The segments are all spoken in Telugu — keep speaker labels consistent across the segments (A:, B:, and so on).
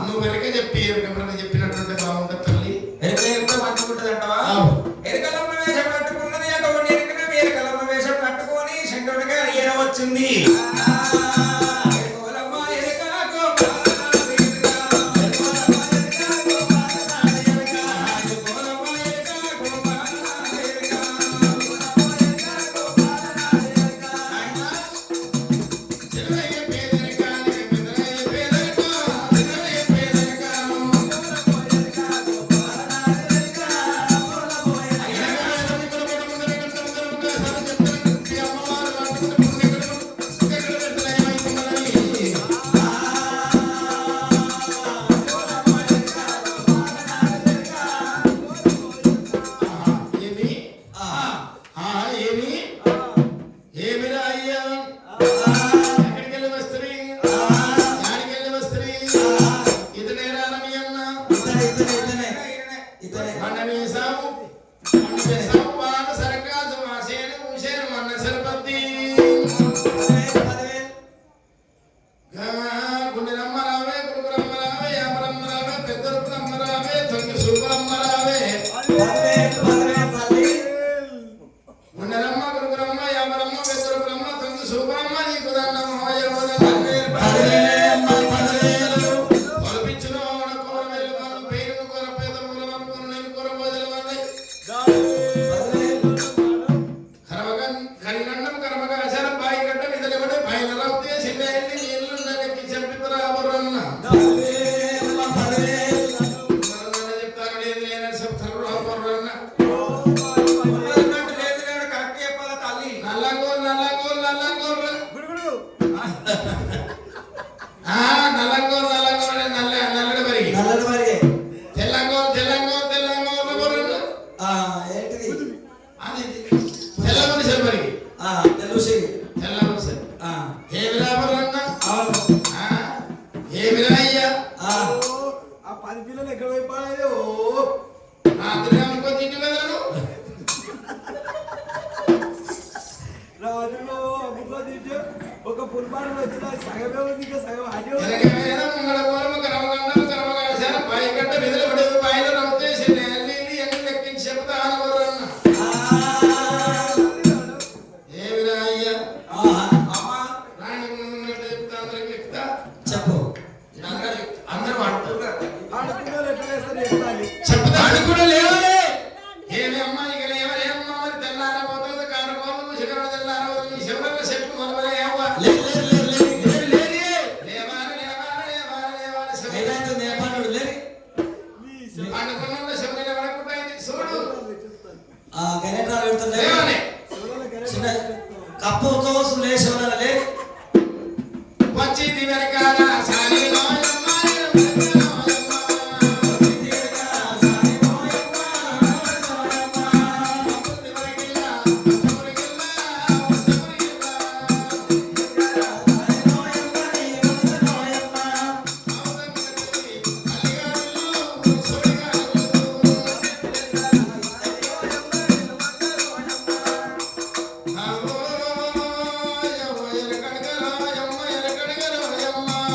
A: నువ్వు వెనక చెప్పి ఎవరైనా చెప్పినట్టుంటే బాగుంటుంది తల్లి.
B: ఎరకలమ్మ వేషం కట్టుకున్నది అటువంటి ఎరకలమ్మ వేషం కట్టుకొని శంకరుడిగా వచ్చింది.
C: ఒక పుల్పాడు వచ్చిన సగమే ఉంది సగం అడి
B: కప్పుతో లేచి
A: వచ్చింది వెనకాల అమ్మ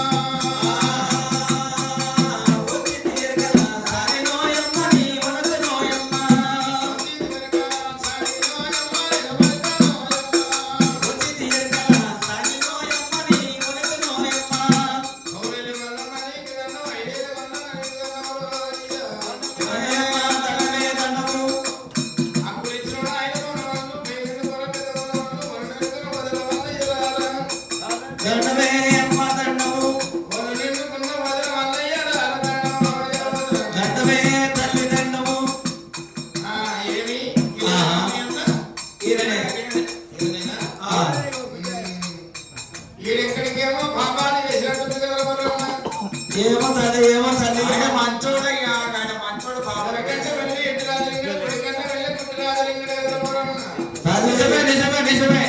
D: దండమే అమ్మ దండము
A: ఒళ్ళు నిండుకున్న వదిన మల్లయ్య దండం.
D: దండమే తల్లి దండము
A: ఏమి
D: ఈయననే
A: ఈయనేనా?
D: ఆ,
A: ఈడెక్కడికేమో పాపాన్ని చేసినట్టుంది కదా బలరామ.
D: ఏమో తల్లి
B: ఆయన మంచోడయ్యా ఆయన మంచోడు బాబు
A: వెనకంటే వెళ్ళి ఇంటి రాజలింగడు, కొడుకంటే వెళ్ళి పుట్టి రాజలింగడు కదా బలరామ.
B: నిజమే నిజమే నిజమే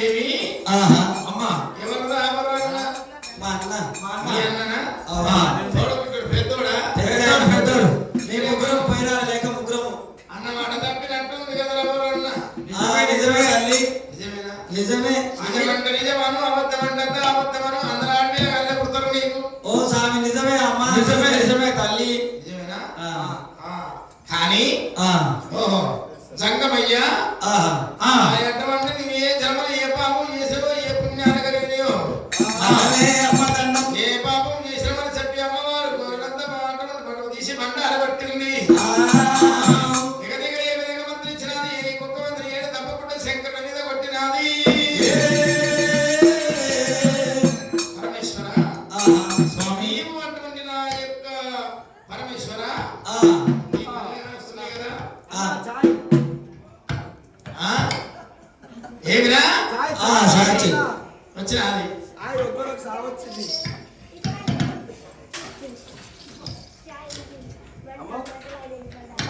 A: ఏమి
D: ఆహా
B: అమ్మా
A: ఎవరురా బలరామ?
D: మా అన్న
A: మీ అన్ననా?
D: ఆ,
A: తోడబుట్టుడు పెద్దోడా?
D: పెద్దోడు పెద్దోడు మీ ముగ్గురం పోయినా లేక ముగ్గురము
A: అన్నమాట తప్పినట్టుంది కదా బలరామ.
D: నిజమే తల్లి
A: నిజమేనా?
D: నిజమే
A: నిజమంటే నిజమను, అబద్ధమంటే అబద్ధమను, అందరూ ఆడి మీద వెళ్ళ పుడతారు నీకు.
D: ఓ స్వామి నిజమే అమ్మ
B: నిజమే నిజమే తల్లి
A: నిజమేనా?
D: ఆ,
A: కానీ
D: ఆ,
A: ఓహో జంగమయ్యా
D: ఆహా,
A: ఆ ఎటువంటి నువ్వు ఏ జన్మలు ఏ పాపం చేసావో ఏ పుణ్యాలు కలిగినాయో
D: దండమే అమ్మ దండం
A: ఏ పాపం చేసామని చెప్పి అమ్మవారు గోరంత మాటలు పడుకు తీసి బండాలు పట్టింది.
D: ఆ,
A: దిగ దిగ ఏ విధంగా మంత్రించినది, కుక్క మంత్రి ఏడు తప్పకుండా శంకరుల మీద కొట్టినది. పరమేశ్వర
D: ఆహా, స్వామి
A: నీవు అటువంటి నా యొక్క పరమేశ్వర
D: ఆ,
A: నీ కళ్యాణం వస్తున్నాయి కదా.
D: ఆ,
C: చాయ్
A: ఆ? ఏమిరా
C: చాయ్
D: ఆ, సాక్షి.
A: వచ్చినది
C: చాయ్ ఒక్కరికి సావచ్చింది